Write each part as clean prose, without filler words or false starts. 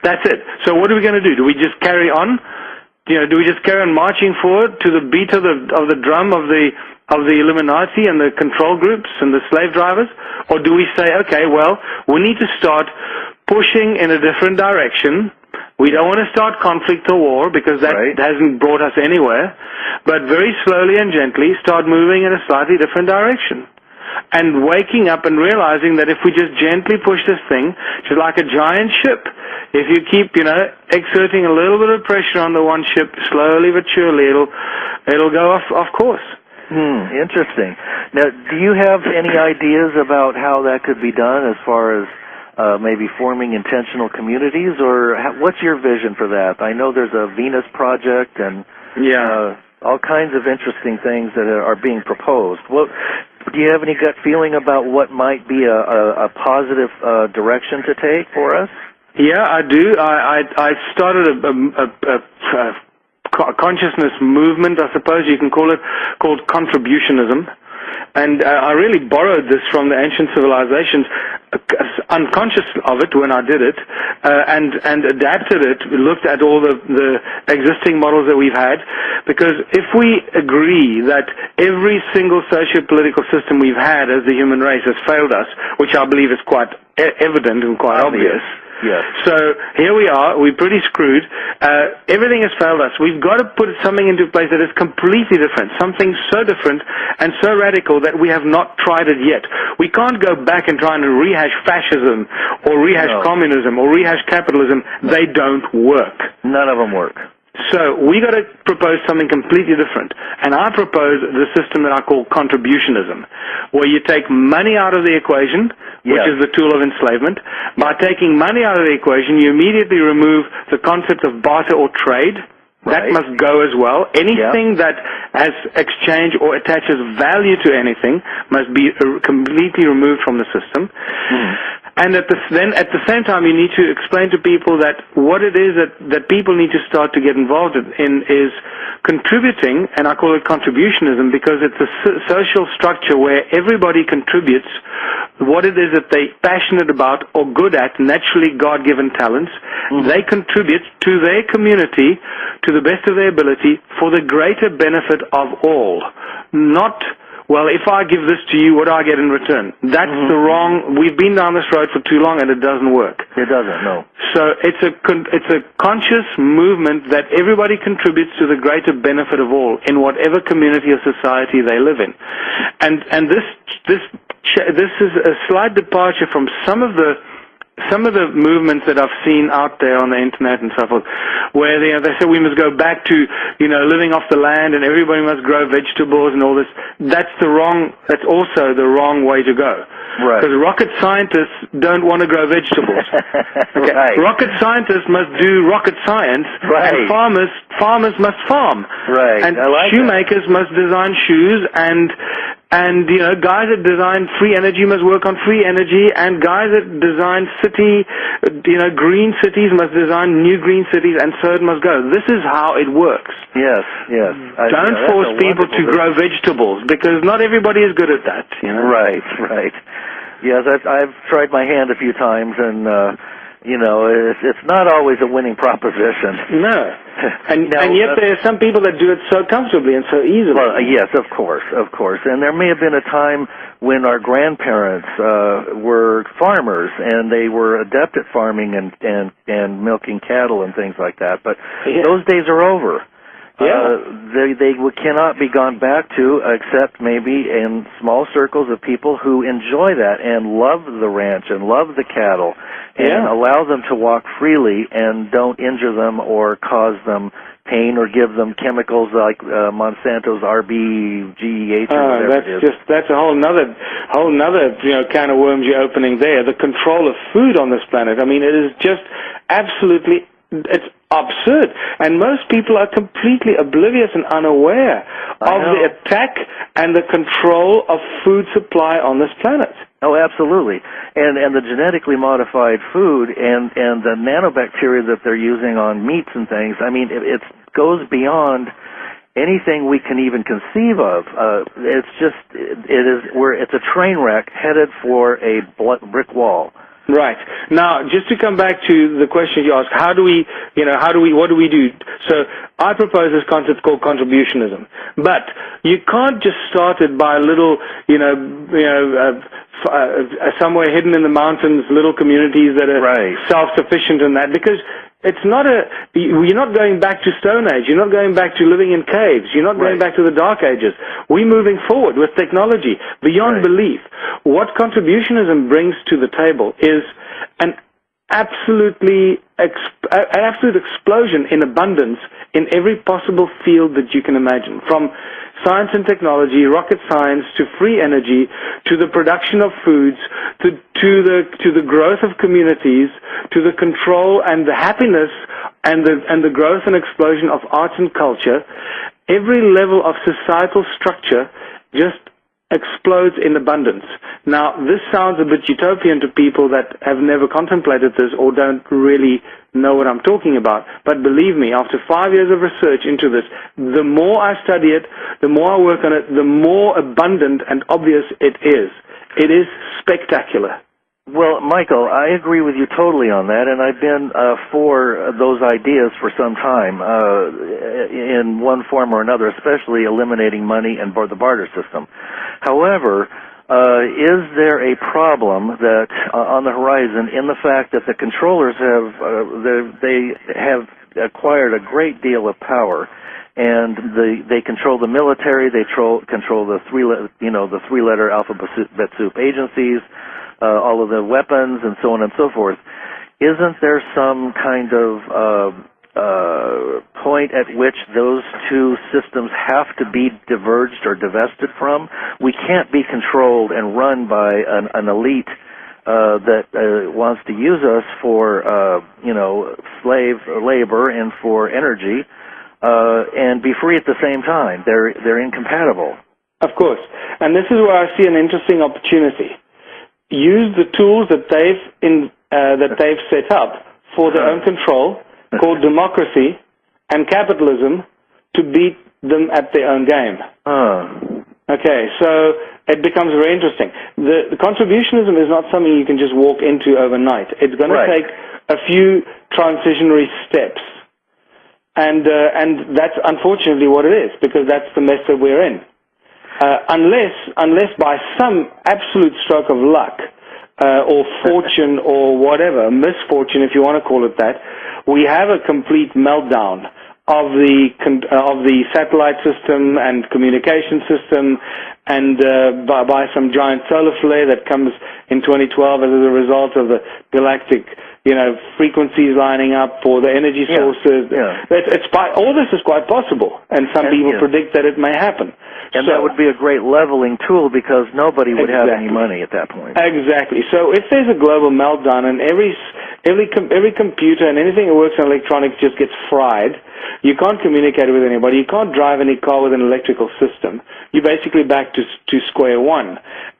That's it. So what are we going to do? Do we just carry on? Do we just carry on marching forward to the beat of the drum of the Illuminati and the control groups and the slave drivers? Or do we say, okay, well, we need to start pushing in a different direction. We don't want to start conflict or war because that hasn't brought us anywhere, but very slowly and gently start moving in a slightly different direction. And waking up and realizing that if we just gently push this thing, just like a giant ship, if you keep, exerting a little bit of pressure on the one ship, slowly but surely it'll go off course. Interesting. Now, do you have any ideas about how that could be done as far as maybe forming intentional communities, or what's your vision for that? I know there's a Venus project and all kinds of interesting things that are being proposed. Do you have any gut feeling about what might be a positive direction to take for us? Yeah, I do. I started a consciousness movement, I suppose you can call it, called contributionism. And I really borrowed this from the ancient civilizations, unconscious of it when I did it, and adapted it, looked at all the existing models that we've had, because if we agree that every single socio-political system we've had as the human race has failed us, which I believe is quite evident and quite obvious. Yes. So here we are, we're pretty screwed. Everything has failed us. We've got to put something into place that is completely different, something so different and so radical that we have not tried it yet. We can't go back and try and rehash fascism or rehash communism or rehash capitalism. They don't work. None of them work. So we got to propose something completely different. And I propose the system that I call contributionism, where you take money out of the equation, which is the tool of enslavement. By taking money out of the equation, you immediately remove the concept of barter or trade. That must go as well. Anything that has exchange or attaches value to anything must be completely removed from the system. And at the same time, you need to explain to people that what it is that people need to start to get involved in is contributing, and I call it contributionism because it's a social structure where everybody contributes what it is that they're passionate about or good at, naturally God-given talents. They contribute to their community to the best of their ability for the greater benefit of all, not, well, if I give this to you, what do I get in return? That's the wrong. We've been down this road for too long, and it doesn't work. It doesn't, no. So it's a conscious movement that everybody contributes to the greater benefit of all in whatever community or society they live in, and this is a slight departure from some of the movements that I've seen out there on the internet and so forth, where they say we must go back to living off the land and everybody must grow vegetables and all this. That's also the wrong way to go. Right. Because rocket scientists don't want to grow vegetables. Okay. Right. Rocket scientists must do rocket science, and farmers must farm. Right. And I like shoemakers must design shoes, and guys that design free energy must work on free energy, and guys that design green cities must design new green cities, and so it must go. This is how it works. Yes. Don't force people to grow vegetables, because not everybody is good at that. Right. Yes, I've tried my hand a few times, and it's not always a winning proposition. No. And yet there are some people that do it so comfortably and so easily. Well, yes, of course. And there may have been a time when our grandparents were farmers, and they were adept at farming and milking cattle and things like that. But those days are over. They cannot be gone back to, except maybe in small circles of people who enjoy that and love the ranch and love the cattle and allow them to walk freely and don't injure them or cause them pain or give them chemicals like Monsanto's RBGEH or whatever it is. That's a whole nother can of worms you're opening there. The control of food on this planet. I mean, it is just absolutely, it's absurd, and most people are completely oblivious and unaware of the attack and the control of food supply on this planet. Oh, absolutely. And the genetically modified food and the nanobacteria that they're using on meats and things, I mean, it goes beyond anything we can even conceive of. It's a train wreck headed for a brick wall. Right. Now, just to come back to the question you asked, what do we do? So I propose this concept called contributionism. But you can't just start it by little, somewhere hidden in the mountains, little communities that are self-sufficient in that, because it's not you're not going back to Stone Age. You're not going back to living in caves. You're not going back to the Dark Ages. We're moving forward with technology beyond belief. What contributionism brings to the table is an absolute explosion in abundance in every possible field that you can imagine, from science and technology, rocket science, to free energy, to the production of foods, to the growth of communities, to the control and the happiness and the growth and explosion of arts and culture. Every level of societal structure just explodes in abundance. Now, this sounds a bit utopian to people that have never contemplated this or don't really know what I'm talking about. But believe me, after 5 years of research into this, the more I study it, the more I work on it, the more abundant and obvious it is. It is spectacular. Well, Michael, I agree with you totally on that, and I've been for those ideas for some time in one form or another, especially eliminating money and the barter system. However, is there a problem that on the horizon in the fact that the controllers they have acquired a great deal of power, and they control the military, they control the three-letter alphabet soup agencies, all of the weapons, and so on and so forth. Isn't there some kind of point at which those two systems have to be diverged or divested from? We can't be controlled and run by an elite that wants to use us for, slave labor and for energy, and be free at the same time. They're incompatible. Of course. And this is where I see an interesting opportunity. Use the tools that they've set up for their own control, called democracy and capitalism, to beat them at their own game. Okay, so it becomes very interesting. The contributionism is not something you can just walk into overnight. It's going to take a few transitionary steps, and that's unfortunately what it is, because that's the mess that we're in. Unless by some absolute stroke of luck or fortune or whatever, misfortune if you want to call it that, we have a complete meltdown of the satellite system and communication system, and by some giant solar flare that comes in 2012 as a result of the galactic frequencies lining up for the energy sources. All this is quite possible, and some people predict that it may happen. And that would be a great leveling tool, because nobody would have any money at that point. Exactly. So if there's a global meltdown and every computer and anything that works on electronics just gets fried, you can't communicate with anybody, you can't drive any car with an electrical system, you're basically back to square one.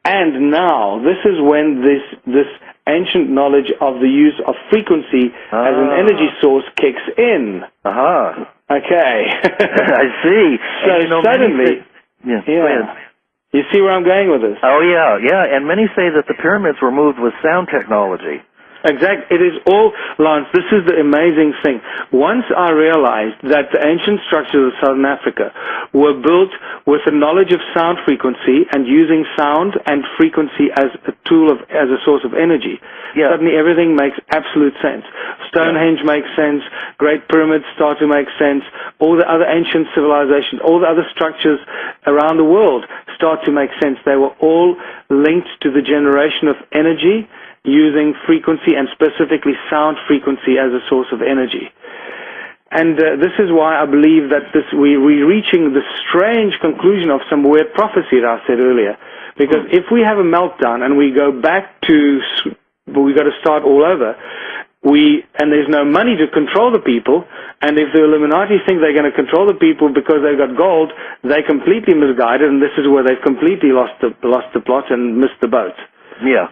And now, this is when this ancient knowledge of the use of frequency as an energy source kicks in. Okay. I see. So suddenly... You see where I'm going with this? Oh, yeah. And many say that the pyramids were moved with sound technology. Exactly. It is all, Lance, this is the amazing thing. Once I realized that the ancient structures of Southern Africa were built with the knowledge of sound frequency and using sound and frequency as a tool as a source of energy, suddenly everything makes absolute sense. Stonehenge makes sense. Great Pyramids start to make sense. All the other ancient civilizations, all the other structures around the world start to make sense. They were all linked to the generation of energy using frequency, and specifically sound frequency, as a source of energy. And this is why I believe that we're reaching the strange conclusion of some weird prophecy that I said earlier. Because if we have a meltdown and we go back to, we got to start all over, and there's no money to control the people, and if the Illuminati think they're going to control the people because they've got gold, they completely misguided, and this is where they've completely lost the plot and missed the boat.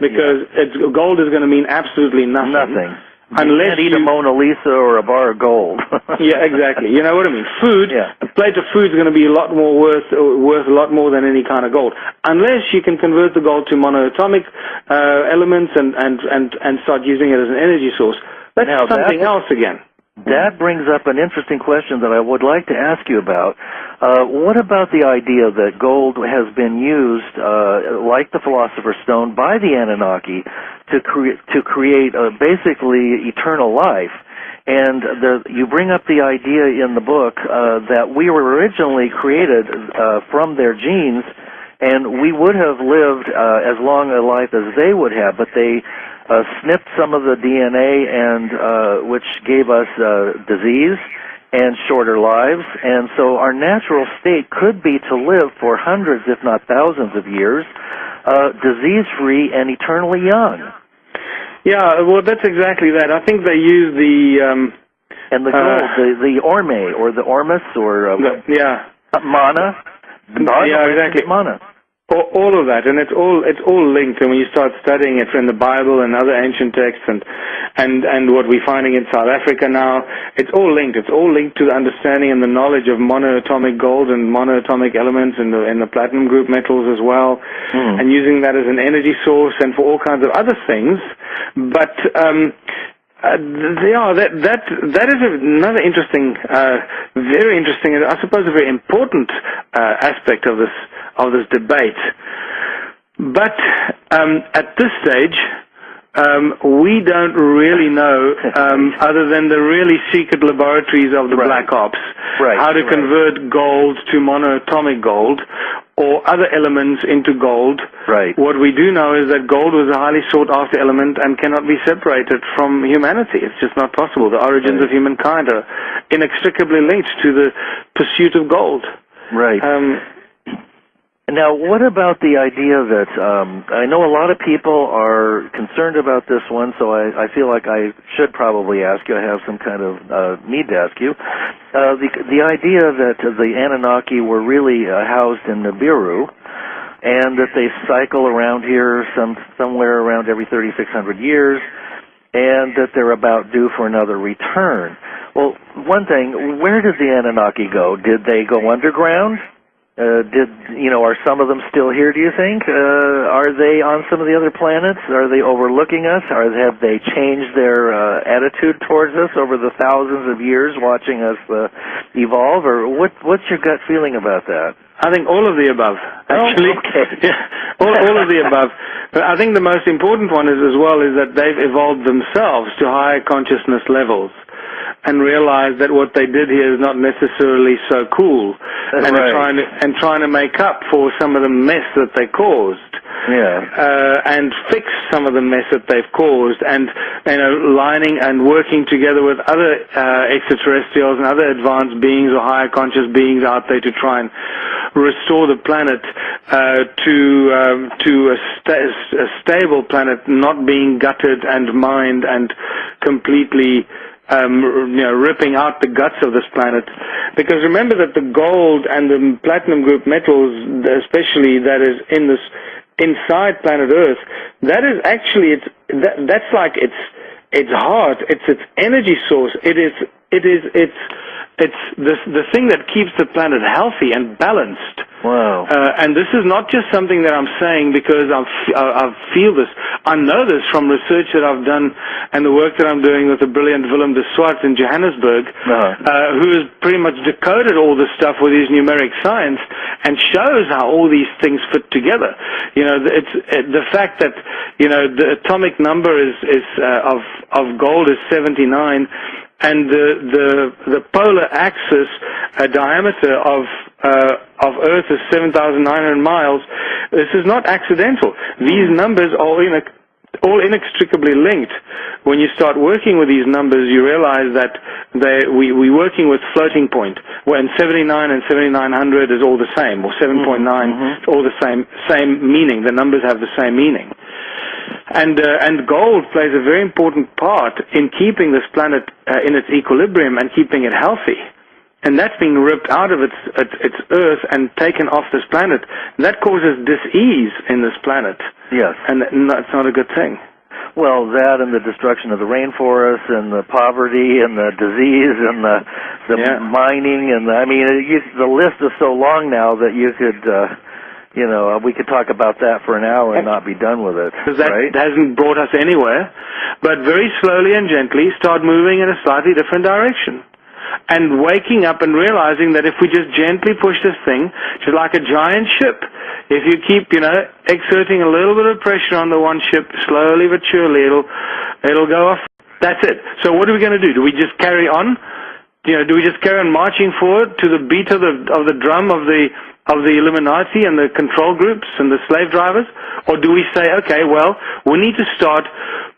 Because gold is going to mean absolutely nothing. unless you can't eat a Mona Lisa or a bar of gold. Yeah, exactly. You know what I mean? Food, yeah. a plate of food is going to be a lot more worth a lot more than any kind of gold, unless you can convert the gold to monoatomic elements and start using it as an energy source. That's something else again. That brings up an interesting question that I would like to ask you about. What about the idea that gold has been used, like the Philosopher's Stone, by the Anunnaki to create basically eternal life? And you bring up the idea in the book that we were originally created from their genes, and we would have lived as long a life as they would have, but they snipped some of the DNA, and which gave us disease and shorter lives. And so our natural state could be to live for hundreds, if not thousands of years, disease-free and eternally young. Yeah, well, that's exactly that. I think they use the... and the gold, the orme, or the ormus, or... mana. Yeah, exactly. Mana. All of that, and it's all linked. And when you start studying it from the Bible and other ancient texts, and what we're finding in South Africa now, it's all linked. It's all linked to the understanding and the knowledge of monoatomic gold and monoatomic elements in the platinum group metals as well, and using that as an energy source and for all kinds of other things. But that is another interesting, very interesting, I suppose a very important aspect of this debate. But at this stage, we don't really know, other than the really secret laboratories of the Black Ops, how to convert gold to monoatomic gold or other elements into gold. What we do know is that gold was a highly sought-after element and cannot be separated from humanity. It's just not possible. The origins of humankind are inextricably linked to the pursuit of gold. Now, what about the idea that, I know a lot of people are concerned about this one, so I feel like I should probably ask you. I have some kind of need to ask you. The idea that the Anunnaki were really housed in Nibiru, and that they cycle around here somewhere around every 3,600 years, and that they're about due for another return. Well, one thing, where did the Anunnaki go? Did they go underground? Are some of them still here, do you think? Are they on some of the other planets? Are they overlooking us? Have they changed their attitude towards us over the thousands of years watching us evolve? Or what's your gut feeling about that? I think all of the above, actually. All of the above. But I think the most important one is that they've evolved themselves to higher consciousness levels and realize that what they did here is not necessarily so cool, and trying to make up for some of the mess that they caused, and fix some of the mess that they've caused, and lining and working together with other extraterrestrials and other advanced beings or higher conscious beings out there to try and restore the planet to a stable planet, not being gutted and mined and completely ripping out the guts of this planet. Because remember that the gold and the platinum group metals, especially that is inside planet Earth, that is actually that's like its heart, it's its energy source. It's the thing that keeps the planet healthy and balanced. Wow. And this is not just something that I'm saying because I feel this. I know this from research that I've done and the work that I'm doing with the brilliant Willem de Swart in Johannesburg, who has pretty much decoded all this stuff with his numeric science and shows how all these things fit together. It's the fact that the atomic number of gold is 79. And the polar axis diameter of Earth is 7,900 miles. This is not accidental. These numbers are all inextricably linked. When you start working with these numbers, you realize that we're working with floating point, when 79 and 7,900 is all the same, or 7.9, all the same meaning. The numbers have the same meaning. And gold plays a very important part in keeping this planet in its equilibrium and keeping it healthy. And that's being ripped out of its Earth and taken off this planet. And that causes dis-ease in this planet. Yes. And that's not a good thing. Well, that and the destruction of the rainforest and the poverty and the disease and the mining and the list is so long now that you could, we could talk about that for an hour and not be done with it. Because that right? hasn't brought us anywhere, but very slowly and gently start moving in a slightly different direction. And waking up and realizing that if we just gently push this thing, just like a giant ship, if you keep, exerting a little bit of pressure on the one ship, slowly but surely it'll go off. That's it. So what are we going to do? Do we just carry on? Do we just carry on marching forward to the beat of the drum of the Illuminati and the control groups and the slave drivers? Or do we say, okay, well, we need to start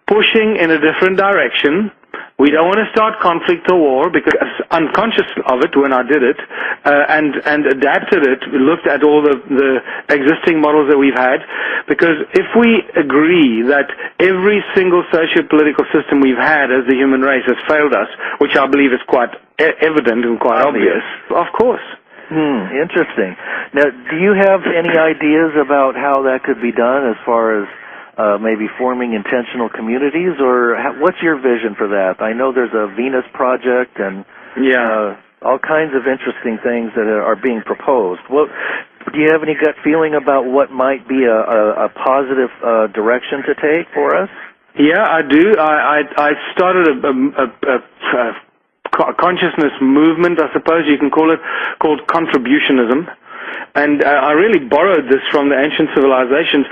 pushing in a different direction. We don't want to start conflict or war, because unconscious of it when I did it, and adapted it, looked at all the existing models that we've had, because if we agree that every single socio-political system we've had as the human race has failed us, which I believe is quite evident and quite obvious, of course. Interesting. Now, do you have any ideas about how that could be done as far as maybe forming intentional communities, or what's your vision for that? I know there's a Venus project and all kinds of interesting things that are being proposed. Well, do you have any gut feeling about what might be a positive direction to take for us? Yeah, I do. I started a consciousness movement, I suppose you can call it, called contributionism. And I really borrowed this from the ancient civilizations.